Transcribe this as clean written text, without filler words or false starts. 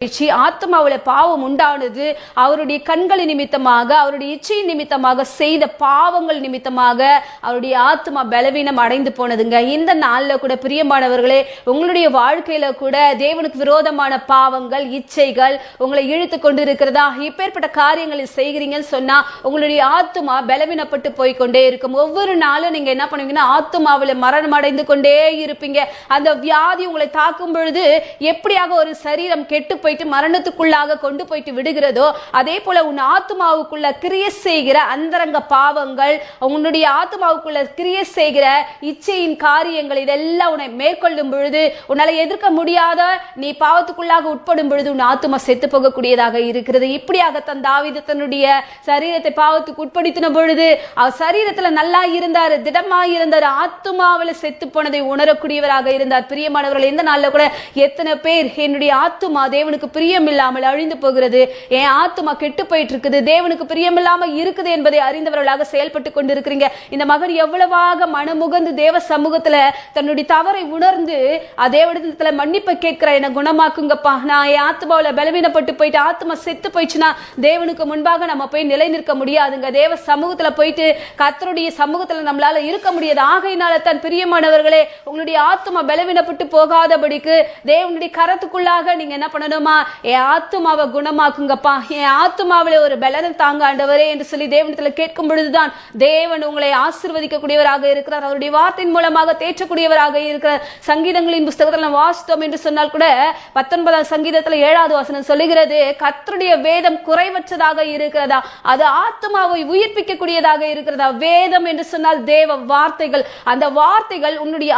ஆத்மாவுல பாவம் உண்டானது அவருடைய கண்களின் நிமித்தமாக, அவருடைய இச்சையின் நிமித்தமாக செய்த பாவங்கள் நிமித்தமாக அவருடைய ஆத்மா பலவீனம் அடைந்து போனதுங்க. இந்த நாள்ல கூட பிரியமானவர்களே, உங்களுடைய வாழ்க்கையில கூட தேவனுக்கு விரோதமான பாவங்கள், இச்சைகள் உங்களை இழுத்து கொண்டு இருக்கிறதா? இப்பேற்பட்ட காரியங்களை செய்கிறீங்கன்னு சொன்னா உங்களுடைய ஆத்மா பலவீனப்பட்டு போய்கொண்டே இருக்கும். ஒவ்வொரு நாளும் நீங்க என்ன பண்ணுவீங்கன்னா ஆத்மாவில மரணம் அடைந்து கொண்டே இருப்பீங்க. அந்த வியாதி உங்களை தாக்கும் பொழுது எப்படியாக ஒரு சரீரம் கெட்டு போயிட்டு மரணத்துக்குள்ளாக கொண்டு போயிட்டு விடுகிறதோ, அதே போல உன் ஆத்மாவுக்குள்ள கிரியை செய்கிற அந்தரங்க பாவங்கள், உன்னுடைய ஆத்மாவுக்குள்ள கிரியை செய்கிற இச்சையின் காரியங்கள், இதெல்லாம் உன்னை மேற்கொள்ளும் பொழுது, உன்னால எதிர்க்க முடியாத நீ பாவத்துக்குள்ளாக உட்படும் பொழுது உன் ஆத்மா செத்து போகக்கூடியதாக இருக்கிறது. இப்படியாகத்தான் தாவீது தன்னுடைய சரீரத்தை பாவத்துக்கு உட்படுத்தின பொழுது அவர் சரீரத்துல நல்லா இருந்தாரு, திடமா இருந்தாரு, ஆத்மாவில செத்து போனதை உணரக்கூடியவராக இருந்தார். பிரியமானவர்கள், இந்த நாள்ல கூட எத்தனை பேர் என்னுடைய ஆத்மா தேவனுக்கு பிரியம் இல்லாமல் அழிந்து போகிறது, என் ஆத்மா கெட்டு போயிட்டு இருக்குது, தேவனுக்கு பிரியம் இல்லாமல் இருக்குது என்பதை அறிந்தவர்களாக செயல்பட்டு கொண்டிருக்கிறீங்க. இந்த மகன் எவ்வளவாக மனமுகந்து தேவ சமூகத்துல தன்னுடைய தவறை உணர்ந்து தேவனிடத்துல மன்னிப்பை கேட்கிற, என்ன குணமாக்குங்கப்பா, நான் என் ஆத்மாவில பலவீனப்பட்டு போயிட்டு ஆத்மா செத்து போயிடுச்சுன்னா தேவனுக்கு முன்பாக நம்ம போய் நிலை நிற்க முடியாதுங்க. தேவ சமூகத்துல போயிட்டு கர்த்தருடைய சமூகத்துல நம்மளால இருக்க முடியாது. ஆகையினால தான் பிரியமானவர்களே, உங்களுடைய ஆத்மா பலவீனப்பட்டு போகாதபடிக்கு தேவனுடைய கரத்துக்குள்ளாக நீங்க என்ன பண்ணணுமா, என் ஆத்மாவை குணமாக்குங்கப்பா, என் ஆத்மாவில ஒரு பலனை தாங்க ஆண்டவரே என்று சொல்லி தேவனிடத்துல கேட்கும் பொழுதுதான் தேவன் உங்களை ஆசீர்வதிக்கக்கூடியவராக இருக்கிறார். அவருடைய வார்த்தையின் மூலமாக தேற்றக்கூடியவராக இருக்கிறார். சங்கீதங்களின் புஸ்தகத்தில் நாம் வாசித்தோம் என்று சொன்னால் கூட 19ஆம் சங்கீதத்துல 7வது வசனம் சொல்லுகிறது, கர்த்தருடைய வேதம் குறைவற்றதாக இருக்கிறதா, அது ஆத்மாவை உயிர்ப்பிக்க கூடியதாக இருக்கிறதா. வேதம் என்று சொன்னால் தேவ வார்த்தைகள், அந்த வார்த்தைகள் உன்னுடைய